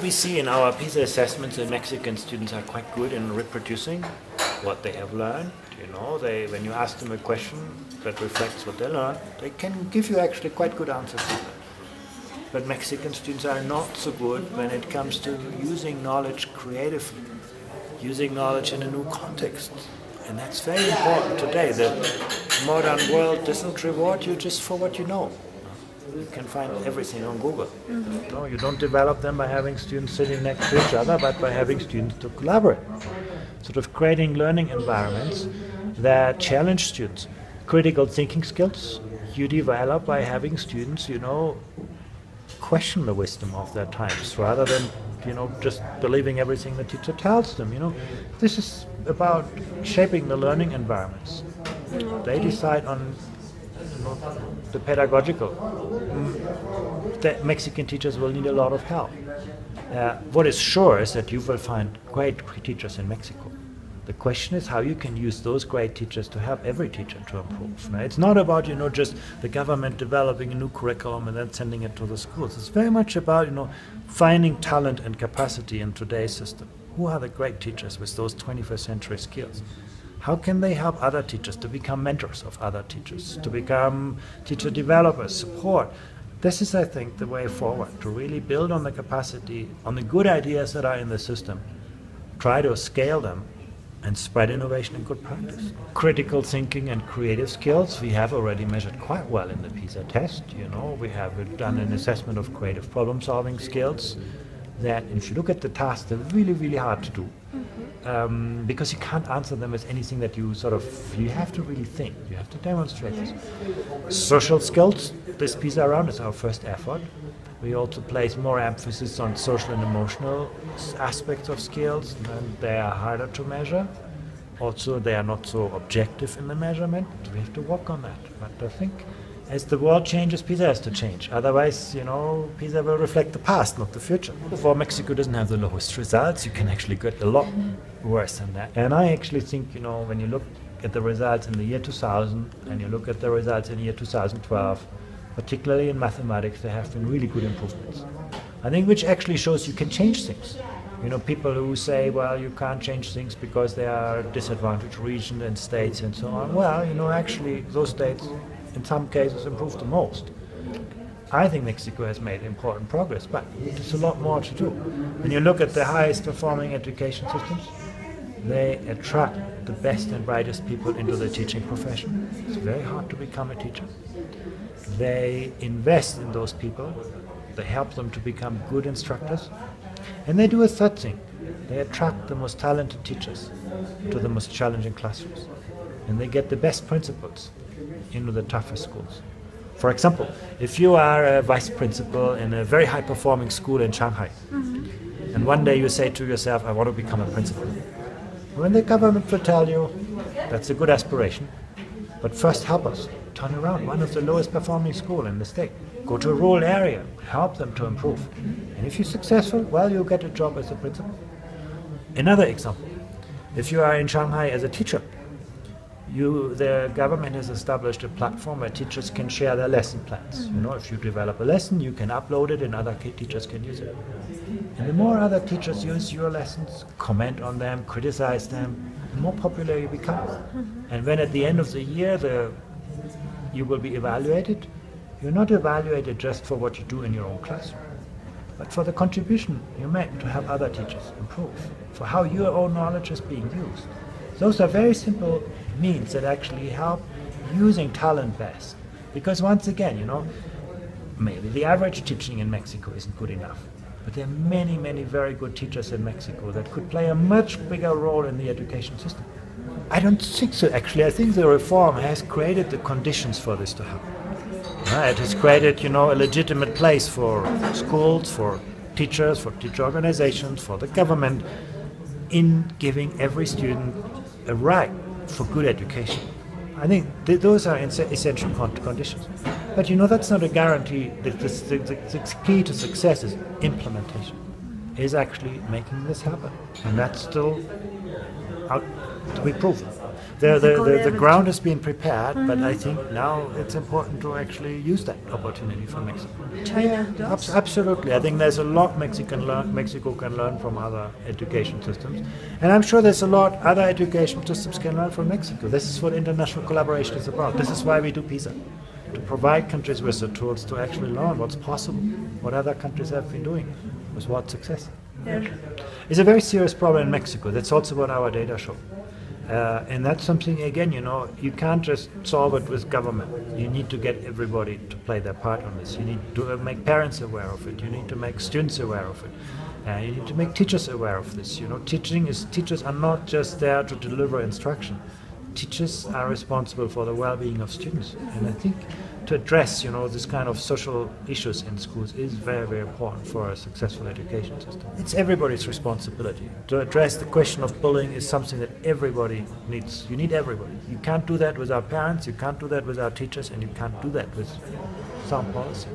we see in our PISA assessments that Mexican students are quite good in reproducing what they have learned. When you ask them a question that reflects what they learned, they can give you actually quite good answers to that. But Mexican students are not so good when it comes to using knowledge creatively, using knowledge in a new context. And that's very important today. The modern world doesn't reward you just for what you know. You can find everything on Google. Mm-hmm. You don't develop them by having students sitting next to each other, but by having students to collaborate. Sort of creating learning environments that challenge students. Critical thinking skills you develop by having students, question the wisdom of their times rather than, just believing everything the teacher tells them. This is about shaping the learning environments. They decide on the pedagogical. The Mexican teachers will need a lot of help. What is sure is that you will find great teachers in Mexico. The question is how you can use those great teachers to help every teacher to improve. It's not about, just the government developing a new curriculum and then sending it to the schools. It's very much about, finding talent and capacity in today's system. Who are the great teachers with those 21st century skills? How can they help other teachers to become mentors of other teachers, to become teacher developers, support? This is, I think, the way forward, to really build on the capacity, on the good ideas that are in the system, try to scale them, and spread innovation and good practice. Critical thinking and creative skills we have already measured quite well in the PISA test. We have done an assessment of creative problem-solving skills that, if you look at the tasks, they're really, really hard to do. Because you can't answer them as anything that you have to really think, you have to demonstrate this. Social skills, this PISA round is our first effort. We also place more emphasis on social and emotional aspects of skills, and they are harder to measure. Also, they are not so objective in the measurement. We have to work on that. But I think as the world changes, PISA has to change. Otherwise, PISA will reflect the past, not the future. Before Mexico doesn't have the lowest results, you can actually get a lot worse than that. And I actually think, when you look at the results in the year 2000 and you look at the results in the year 2012, particularly in mathematics, there have been really good improvements. I think which actually shows you can change things. People who say, well, you can't change things because they are disadvantaged regions and states and so on. Well, actually, those states, in some cases, improved the most. I think Mexico has made important progress, but there's a lot more to do. When you look at the highest performing education systems, they attract the best and brightest people into the teaching profession. It's very hard to become a teacher. They invest in those people, they help them to become good instructors, and they do a third thing. They attract the most talented teachers to the most challenging classrooms, and they get the best principals into the toughest schools. For example, if you are a vice principal in a very high-performing school in Shanghai, and one day you say to yourself, I want to become a principal, when the government will tell you, that's a good aspiration, but first help us turn around one of the lowest performing schools in the state. Go to a rural area, help them to improve. And if you're successful, well, you'll get a job as a principal. Another example, if you are in Shanghai as a teacher, the government has established a platform where teachers can share their lesson plans. If you develop a lesson, you can upload it and other teachers can use it. And the more other teachers use your lessons, comment on them, criticize them, the more popular you become. And when at the end of the year you will be evaluated, you're not evaluated just for what you do in your own classroom, but for the contribution you make to help other teachers improve, for how your own knowledge is being used. Those are very simple means that actually help using talent best. Because once again, maybe the average teaching in Mexico isn't good enough. But there are many, many very good teachers in Mexico that could play a much bigger role in the education system. I don't think so, actually. I think the reform has created the conditions for this to happen. It has created, a legitimate place for schools, for teachers, for teacher organizations, for the government, in giving every student a right for good education. I think those are essential conditions. But that's not a guarantee. The key to success is implementation, is actually making this happen. And that's still out to be proven. the ground has been prepared, but I think now it's important to actually use that opportunity for Mexico. China does? Absolutely. I think there's a lot Mexico can learn from other education systems. And I'm sure there's a lot other education systems can learn from Mexico. This is what international collaboration is about. This is why we do PISA, to provide countries with the tools to actually learn what's possible, what other countries have been doing, with what success. Yeah. It's a very serious problem in Mexico. That's also what our data show. And that's something, again, you can't just solve it with government. You need to get everybody to play their part on this. You need to make parents aware of it. You need to make students aware of it. You need to make teachers aware of this. Teachers are not just there to deliver instruction. Teachers are responsible for the well-being of students. And I think to address, this kind of social issues in schools is very, very important for a successful education system. It's everybody's responsibility. To address the question of bullying is something that everybody needs. You need everybody. You can't do that without parents, you can't do that without teachers, and you can't do that with sound policy.